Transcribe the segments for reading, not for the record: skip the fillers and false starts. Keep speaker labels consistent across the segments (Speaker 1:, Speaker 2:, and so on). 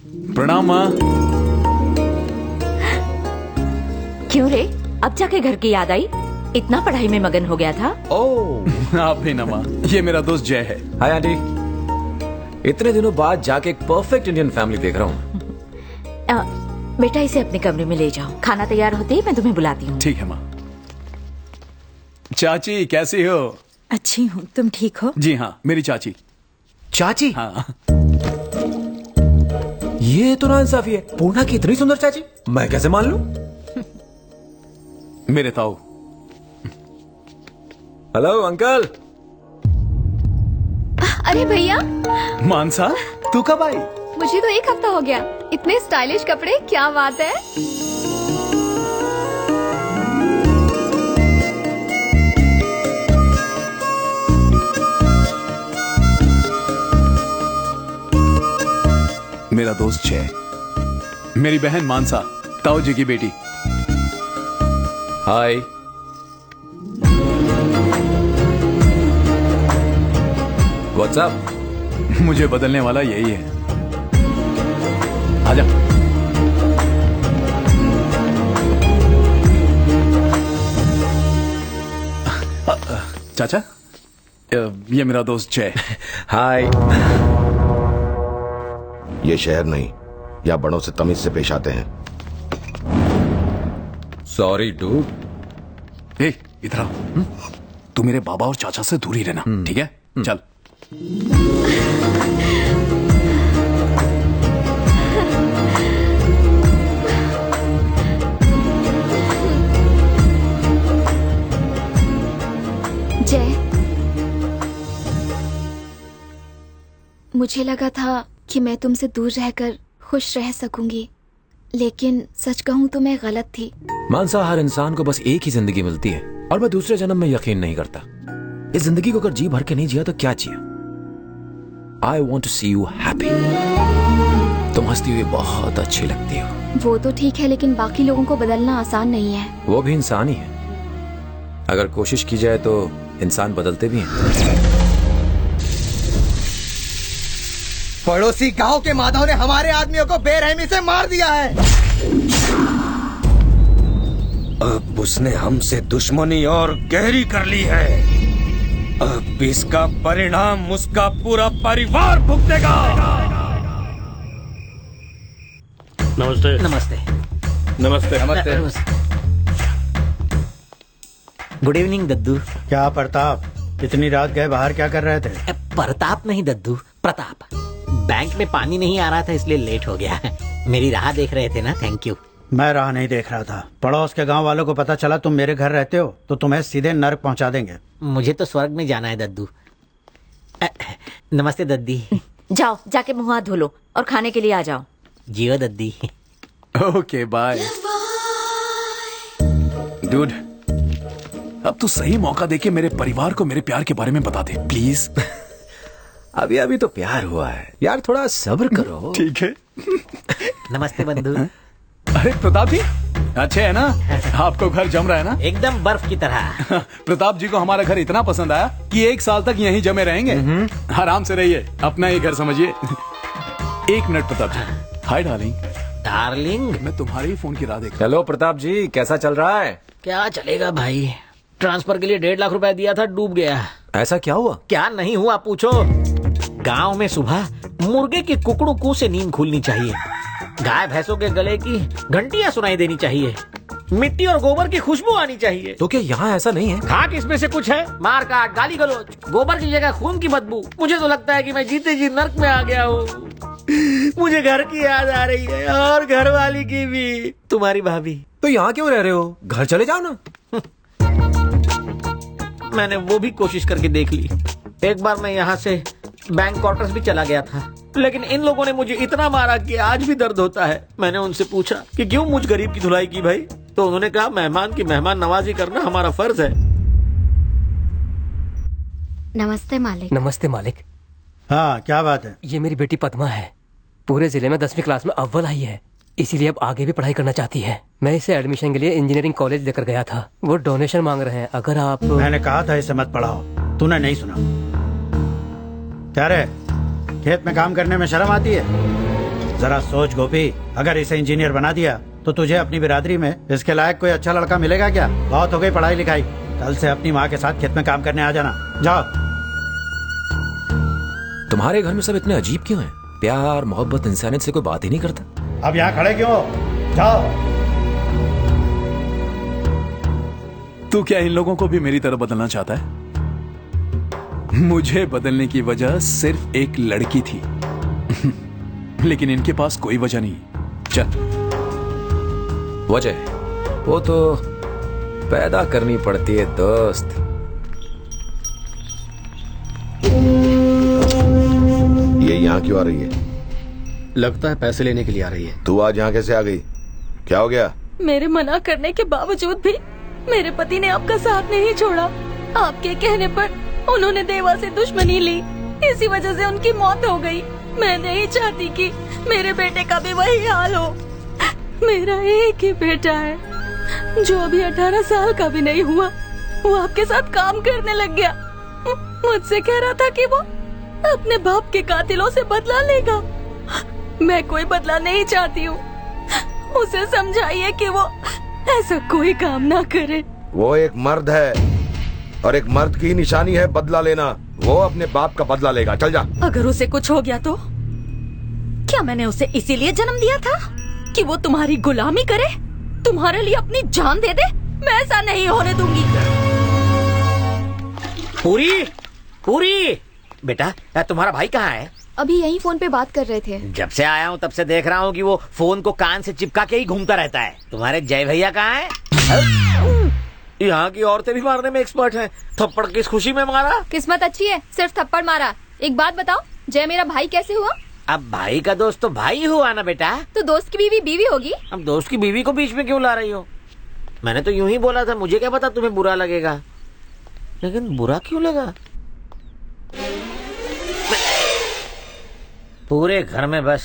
Speaker 1: प्रणाम माँ।
Speaker 2: क्यों रे, अब जाके घर की याद आई? इतना पढ़ाई में मगन हो गया था?
Speaker 3: ओह,
Speaker 1: आप भी ना माँ, ये मेरा दोस्त जय है।
Speaker 3: Hi aunty. इतने दिनों बाद जाके एक परफेक्ट इंडियन फैमिली देख रहा हूँ।
Speaker 2: बेटा इसे अपने कमरे में ले जाओ, खाना तैयार होते ही मैं तुम्हें बुलाती हूँ।
Speaker 1: ठीक है माँ। चाची कैसी हो?
Speaker 4: अच्छी हूँ, तुम ठीक हो?
Speaker 1: जी हाँ, मेरी चाची।
Speaker 3: चाची?
Speaker 1: हाँ।
Speaker 3: ये तो नाइंसाफी है। पूर्णा की इतनी सुंदर चाची मैं कैसे मान लूं?
Speaker 1: मेरे ताऊ।
Speaker 3: Hello uncle.
Speaker 5: अरे भैया,
Speaker 1: मानसा, तू कब आई?
Speaker 5: मुझे तो 1 हफ्ता हो गया। इतने स्टाइलिश कपड़े, क्या बात है।
Speaker 1: मेरा दोस्त जय, मेरी बहन मानसा, ताऊ जी की बेटी।
Speaker 3: हाय। What's up?
Speaker 1: मुझे बदलने वाला यही है। आजा। चाचा, ये मेरा दोस्त जय।
Speaker 3: हाय।
Speaker 6: ये शहर नहीं, या बड़ों से तमीज से पेश आते हैं।
Speaker 3: Sorry dude.
Speaker 1: ए, इधर आ। तू मेरे बाबा और चाचा से दूर ही रहना, ठीक है? चल।
Speaker 5: जय, मुझे लगा था कि मैं तुमसे दूर रहकर खुश रह सकूंगी, लेकिन सच कहूं तो मैं गलत थी।
Speaker 3: मानसा, हर इंसान को बस एक ही जिंदगी मिलती है और मैं दूसरे जन्म में यकीन नहीं करता। इस जिंदगी को अगर जी भर के नहीं जिया तो क्या जिया? I want to see you happy. तुम हंसती हुई बहुत अच्छी लगती हो।
Speaker 5: वो तो ठीक है, लेकिन बाकी लोगों को बदलना आसान नहीं है।
Speaker 3: वो भी इंसान ही है। अगर कोशिश की जाए तो इंसान बदलते भी हैं।
Speaker 7: पड़ोसी गांव के माधव ने हमारे आदमियों को बेरहमी से मार दिया है।
Speaker 8: अब उसने हमसे दुश्मनी और गहरी कर ली है। अब इसका परिणाम उसका पूरा परिवार भुगतेगा।
Speaker 9: नमस्ते।
Speaker 10: नमस्ते।
Speaker 9: नमस्ते।
Speaker 7: नमस्ते।
Speaker 10: गुड इवनिंग दद्दू।
Speaker 7: क्या प्रताप, इतनी रात गए बाहर क्या कर रहे थे?
Speaker 10: प्रताप नहीं दद्दू, प्रताप। बैंक में पानी नहीं आ रहा था इसलिए लेट हो गया। मेरी राह देख रहे थे ना, थैंक यू।
Speaker 7: मैं राह नहीं देख रहा था। पड़ोस के गांव वालों को पता चला तुम मेरे घर रहते हो तो तुम्हें सीधे नर्क पहुंचा देंगे।
Speaker 10: मुझे तो स्वर्ग में जाना है दद्दू। नमस्ते दद्दी।
Speaker 2: जाओ, जाके मुंह हाथ धो लो और खाने के लिए आ जाओ।
Speaker 10: जियो दद्दी।
Speaker 1: Okay bye. डूड, अब तू सही मौका देके मेरे परिवार को मेरे प्यार के बारे में बता दे प्लीज।
Speaker 3: अभी अभी तो प्यार हुआ है यार, थोड़ा सब्र करो।
Speaker 1: ठीक है।
Speaker 10: नमस्ते बंधु।
Speaker 1: अरे प्रताप जी, अच्छे है ना? आपको घर जम रहा है ना?
Speaker 10: एकदम बर्फ की तरह।
Speaker 1: प्रताप जी को हमारा घर इतना पसंद आया कि 1 साल तक यहीं जमे रहेंगे। आराम से रहिए, अपना ही घर समझिए। 1 minute Pratap ji. Hi darling.
Speaker 10: Darling?
Speaker 1: मैं तुम्हारे ही फोन की राह देख।
Speaker 3: हेलो प्रताप जी, कैसा चल रहा है?
Speaker 10: क्या चलेगा भाई, ट्रांसफर के लिए 1.5 लाख रुपए दिया था, डूब गया।
Speaker 3: ऐसा क्या हुआ?
Speaker 10: क्या नहीं हुआ पूछो। गांव में सुबह मुर्गे की कुकड़ू कू से नींद खुलनी चाहिए, गाय भैंसों के गले की घंटियां सुनाई देनी चाहिए, मिट्टी और गोबर की खुशबू आनी चाहिए।
Speaker 3: तो क्या यहाँ ऐसा नहीं है?
Speaker 10: खाक इसमें से कुछ है? मार काट, गाली गलौज, गोबर की जगह खून की बदबू। मुझे तो लगता है कि मैं जीते जी नर्क में आ गया हूँ। मुझे घर की याद आ रही है और घर वाली की भी, तुम्हारी भाभी।
Speaker 3: तो यहाँ क्यों रह रहे हो? घर चले जाओ ना।
Speaker 10: मैंने वो भी कोशिश करके देख ली। एक बार मैं यहाँ से बैंक क्वार्टर्स भी चला गया था, लेकिन इन लोगों ने मुझे इतना मारा कि आज भी दर्द होता है। मैंने उनसे पूछा कि क्यों मुझ गरीब की धुलाई की भाई, तो उन्होंने कहा मेहमान की मेहमान नवाजी करना हमारा फर्ज है।
Speaker 5: नमस्ते मालिक।
Speaker 11: नमस्ते मालिक।
Speaker 7: हाँ, क्या बात है?
Speaker 11: ये मेरी बेटी पद्मा है, पूरे जिले में 10वीं क्लास में अव्वल आई है, इसीलिए अब आगे भी पढ़ाई करना चाहती है। मैं इसे एडमिशन के लिए इंजीनियरिंग कॉलेज लेकर गया था, वो डोनेशन मांग रहे हैं। अगर आप...
Speaker 7: मैंने कहा था इसे मत पढ़ाओ, तूने नहीं सुना। क्या रे, खेत में काम करने में शर्म आती है? जरा सोच गोपी, अगर इसे इंजीनियर बना दिया तो तुझे अपनी बिरादरी में इसके लायक कोई अच्छा लड़का मिलेगा क्या? बहुत हो गई पढ़ाई लिखाई, कल से अपनी माँ के साथ खेत में काम करने आ जाना। जाओ।
Speaker 3: तुम्हारे घर में सब इतने अजीब क्यों हैं? प्यार मोहब्बत इंसानियत से कोई बात ही नहीं करता।
Speaker 7: अब यहाँ खड़े क्यों हो? जाओ।
Speaker 1: तू क्या इन लोगों को भी मेरी तरह बदलना चाहता है? मुझे बदलने की वजह सिर्फ एक लड़की थी लेकिन इनके पास कोई वजह नहीं। चल।
Speaker 3: वजह वो तो पैदा करनी पड़ती है दोस्त।
Speaker 6: ये यहाँ क्यों आ रही है?
Speaker 9: लगता है पैसे लेने के लिए आ रही है।
Speaker 6: तू आज यहाँ कैसे आ गई? क्या हो गया?
Speaker 4: मेरे मना करने के बावजूद भी मेरे पति ने आपका साथ नहीं छोड़ा। आपके कहने पर उन्होंने देवा से दुश्मनी ली, इसी वजह से उनकी मौत हो गई। मैं नहीं चाहती कि मेरे बेटे का भी वही हाल हो। मेरा एक ही बेटा है जो अभी 18 साल का भी नहीं हुआ। वो आपके साथ काम करने लग गया। मुझसे कह रहा था कि वो अपने बाप के कातिलों से बदला लेगा। मैं कोई बदला नहीं चाहती हूँ। उसे समझाइए कि वो ऐसा कोई काम ना करे।
Speaker 6: वो एक मर्द है और एक मर्द की निशानी है बदला लेना। वो अपने बाप का बदला लेगा। चल जा।
Speaker 4: अगर उसे कुछ हो गया तो? क्या मैंने उसे इसीलिए जन्म दिया था कि वो तुम्हारी गुलामी करे, तुम्हारे लिए अपनी जान दे दे? मैं ऐसा नहीं होने दूंगी।
Speaker 10: पूरी पूरी बेटा, तुम्हारा भाई कहाँ है?
Speaker 5: अभी यही फोन पे बात कर रहे थे।
Speaker 10: जब से आया हूँ तब से देख रहा हूँ कि वो फोन को कान से चिपका के ही घूमता रहता है। तुम्हारे जय भैया कहाँ है? यहाँ की औरतें भी मारने में एक्सपर्ट हैं। थप्पड़ किस खुशी में मारा?
Speaker 5: किस्मत अच्छी है, सिर्फ थप्पड़ मारा। एक बात बताओ, जय मेरा भाई कैसे हुआ?
Speaker 10: अब भाई का दोस्त तो भाई हुआ ना बेटा।
Speaker 5: तो दोस्त की बीवी बीवी होगी।
Speaker 10: अब दोस्त की बीवी को बीच में क्यों ला रही हो? मैंने तो यूं ही बोला था, मुझे क्या पता तुम्हें बुरा लगेगा। लेकिन बुरा क्यों लगा? पूरे घर में बस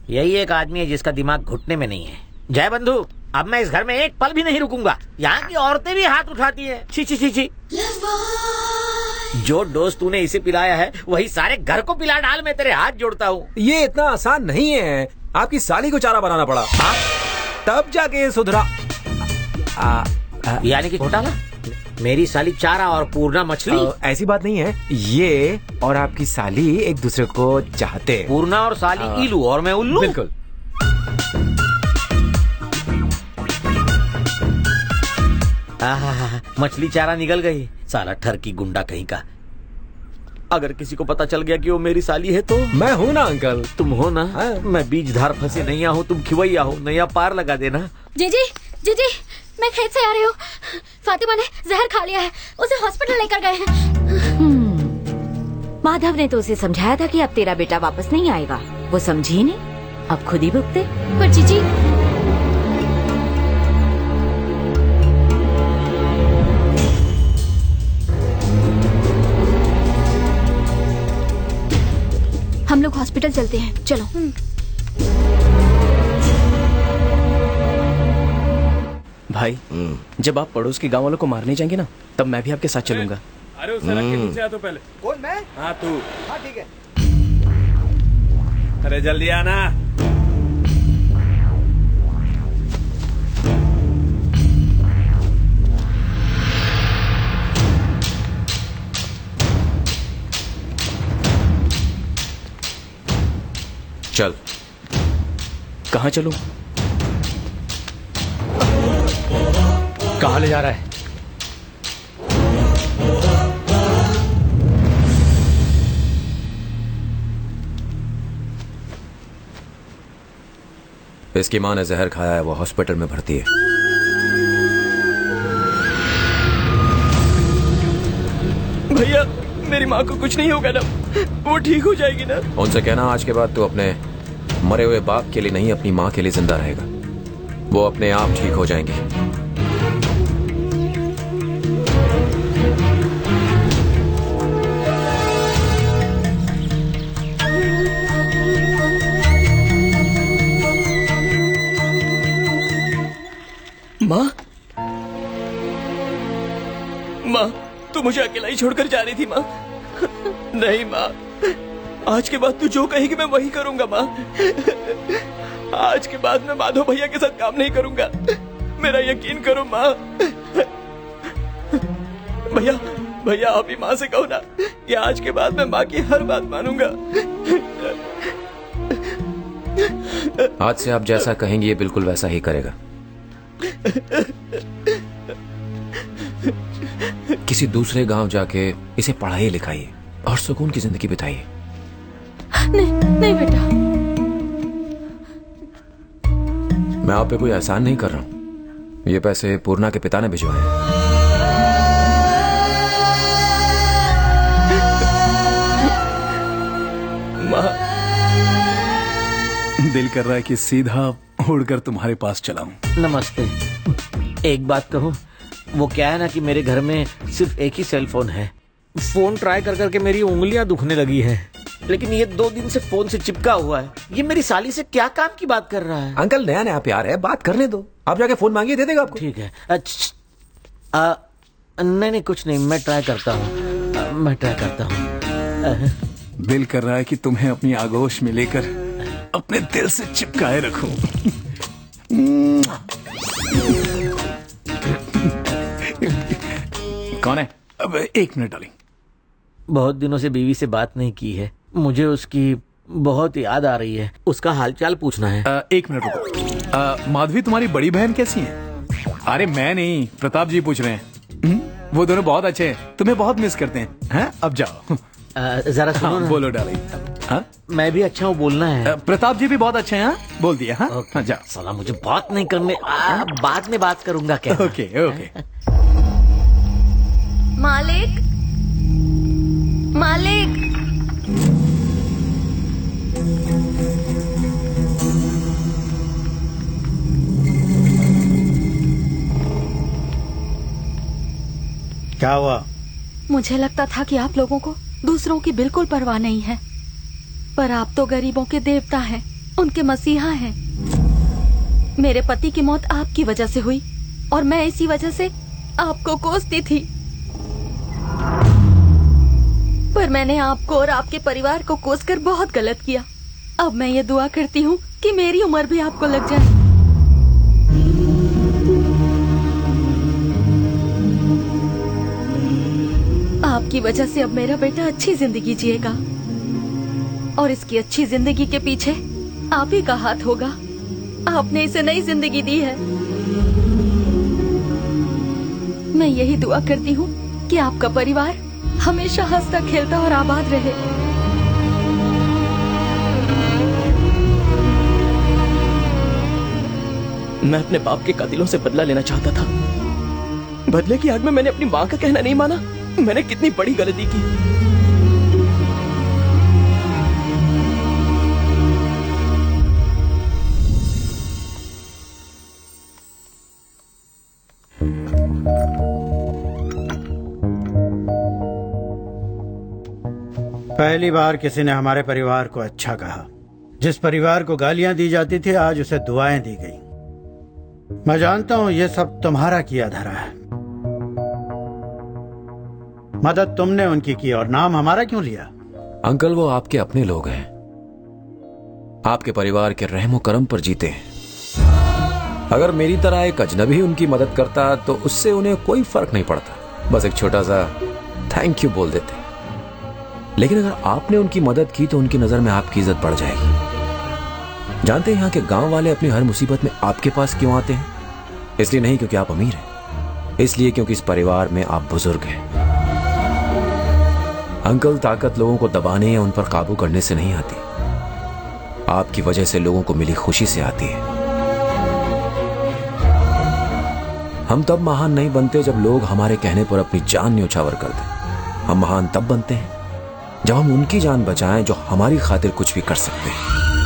Speaker 10: यही एक आदमी है जिसका दिमाग घुटने में नहीं है। जय बंधु, अब मैं इस घर में एक पल भी नहीं रुकूंगा। यहाँ की औरतें भी हाथ उठाती हैं। छी छी छी छी। जो डोज तूने इसे पिलाया है वही सारे घर को पिला डाल। मैं तेरे हाथ जोड़ता हूँ।
Speaker 3: ये इतना आसान नहीं है। आपकी साली को चारा बनाना पड़ा, तब जाके ये सुधरा।
Speaker 10: यानी कि घोटाला? मेरी साली चारा और पूर्णा मछली?
Speaker 3: ऐसी बात नहीं है। ये और आपकी साली एक दूसरे को चाहते हैं।
Speaker 10: पूर्णा और साली इलू और मैं उल्लू?
Speaker 3: बिल्कुल।
Speaker 10: मछली चारा निकल गई। साला ठरकी गुंडा कहीं का। अगर किसी को पता चल गया कि वो मेरी साली है तो?
Speaker 3: मैं हूँ ना अंकल।
Speaker 10: तुम हो ना? मैं बीजधार फंसी नैया हूँ, तुम खिवैया हो। नैया पार लगा देना।
Speaker 5: जीजी जीजी, मैं खेत से आ रही हूँ। फातिमा ने जहर खा लिया है, उसे हॉस्पिटल लेकर गए हैं।
Speaker 2: माधव ने तो उसे समझाया था कि अब तेरा बेटा वापस नहीं आएगा। वो समझी नहीं, अब खुद ही भुगते।
Speaker 5: पर जीजी, हम लोग हॉस्पिटल चलते हैं, चलो।
Speaker 11: भाई, जब आप पड़ोस के गांव वालों को मारने जाएंगे ना, तब मैं भी आपके साथ चलूंगा।
Speaker 1: अरे उस सड़क के नीचे आ तो पहले।
Speaker 10: कौन? मैं?
Speaker 1: हाँ तू।
Speaker 10: हाँ ठीक है।
Speaker 1: अरे जल्दी आना।
Speaker 3: चल।
Speaker 11: कहाँ चलूं?
Speaker 9: कहाँ ले जा रहा है?
Speaker 3: इसकी माँ ने जहर खाया है, वो हॉस्पिटल में भर्ती है।
Speaker 11: भैया, मेरी माँ को कुछ नहीं होगा ना? वो ठीक हो जाएगी ना?
Speaker 3: उनसे कहना आज के बाद तू अपने मरे हुए बाप के लिए नहीं, अपनी माँ के लिए जिंदा रहेगा। वो अपने आप ठीक हो जाएंगे।
Speaker 11: माँ, माँ, तू मुझे अकेला ही छोड़कर जा रही थी माँ। नहीं माँ,
Speaker 10: आज के बाद तू जो कहेगी मैं वही करूंगा माँ। आज के बाद मैं माधव भैया के साथ काम नहीं करूंगा, मेरा यकीन करो माँ। भैया भैया आप ही माँ से कहो ना कि आज के बाद मैं माँ की हर बात मानूंगा।
Speaker 3: आज से आप जैसा कहेंगे ये बिल्कुल वैसा ही करेगा। किसी दूसरे गांव जाके इसे पढ़ाइए लिखाइए और सुकून की जिंदगी बिताइए।
Speaker 4: नहीं नहीं बेटा,
Speaker 3: मैं आप पे कोई एहसान नहीं कर रहा हूं, ये पैसे पूर्णा के पिता ने भिजवाए हैं।
Speaker 1: दिल कर रहा है कि सीधा उड़कर तुम्हारे पास चलाऊं।
Speaker 10: नमस्ते। एक बात कहूँ, वो क्या है ना कि मेरे घर में सिर्फ एक ही सेल फोन है। फोन ट्राई कर करके मेरी उंगलियां दुखने लगी हैं, लेकिन ये 2 दिन से फोन से चिपका हुआ है। ये मेरी साली से क्या काम की बात कर रहा है?
Speaker 3: अंकल नया नया प्यार है, बात करने दो। आप जाके फोन मांगिए, दे देगा आपको।
Speaker 10: ठीक है। नहीं नहीं कुछ नहीं, मैं ट्राई करता हूँ।
Speaker 1: दिल कर रहा है कि तुम्हें अपनी आगोश में लेकर अपने दिल से चिपकाए रखूं। कौन है? अब 1 मिनट डालिंग।
Speaker 10: बहुत दिनों से बीवी से बात नहीं की है, मुझे उसकी बहुत याद आ रही है। उसका हालचाल पूछना है।
Speaker 1: 1 मिनट रुको। माधवी तुम्हारी बड़ी बहन कैसी है? अरे मैं नहीं, प्रताप जी पूछ रहे हैं। वो दोनों बहुत अच्छे हैं, तुम्हें बहुत मिस करते हैं। अब जाओ।
Speaker 10: जरा सुनो ना।
Speaker 1: बोलो डालिंग। हाँ?
Speaker 10: मैं भी अच्छा हूँ, बोलना है।
Speaker 1: प्रताप जी भी बहुत अच्छे हैं। हाँ? बोल दिया। हाँ? हाँ, जाओ।
Speaker 10: साला मुझे बात नहीं करने, बाद में बात करूंगा क्या?
Speaker 1: Okay okay.
Speaker 4: मालिक मालिक,
Speaker 7: क्या हुआ?
Speaker 4: मुझे लगता था कि आप लोगों को दूसरों की बिल्कुल परवाह नहीं है, पर आप तो गरीबों के देवता हैं, उनके मसीहा हैं। मेरे पति की मौत आपकी वजह से हुई और मैं इसी वजह से आपको कोसती थी, पर मैंने आपको और आपके परिवार को कोसकर बहुत गलत किया। अब मैं ये दुआ करती हूँ कि मेरी उम्र भी आपको लग जाए। आपकी वजह से अब मेरा बेटा अच्छी जिंदगी जिएगा और इसकी अच्छी जिंदगी के पीछे आप ही का हाथ होगा। आपने इसे नई जिंदगी दी है। मैं यही दुआ करती हूँ कि आपका परिवार हमेशा हंसता खेलता और आबाद रहे।
Speaker 12: मैं अपने बाप के कातिलों से बदला लेना चाहता था। बदले की आग में मैंने अपनी माँ का कहना नहीं माना। मैंने कितनी बड़ी गलती की।
Speaker 7: पहली बार किसी ने हमारे परिवार को अच्छा कहा। जिस परिवार को गालियां दी जाती थी आज उसे दुआएं दी गई। मैं जानता हूं ये सब तुम्हारा किया धरा है। मदद तुमने उनकी की और नाम हमारा क्यों लिया?
Speaker 3: अंकल वो आपके अपने लोग हैं, आपके परिवार के रहमो करम पर जीते हैं। अगर मेरी तरह एक अजनबी उनकी मदद करता तो उससे उन्हें कोई फर्क नहीं पड़ता, बस एक छोटा सा थैंक यू बोल देते। लेकिन अगर आपने उनकी मदद की तो उनकी नजर में आपकी इज्जत बढ़ जाएगी। जानते हैं यहाँ के गांव वाले अपनी हर मुसीबत में आपके पास क्यों आते हैं? इसलिए नहीं क्योंकि आप अमीर हैं, इसलिए क्योंकि इस परिवार में आप बुजुर्ग हैं। अंकल ताकत लोगों को दबाने या उन पर काबू करने से नहीं आती, आपकी वजह से लोगों को मिली खुशी से आती है। हम तब महान नहीं बनते जब लोग हमारे कहने पर अपनी जान न्यौछावर कर दें। हम महान तब बनते हैं जब हम उनकी जान बचाएं जो हमारी खातिर कुछ भी कर सकते हैं।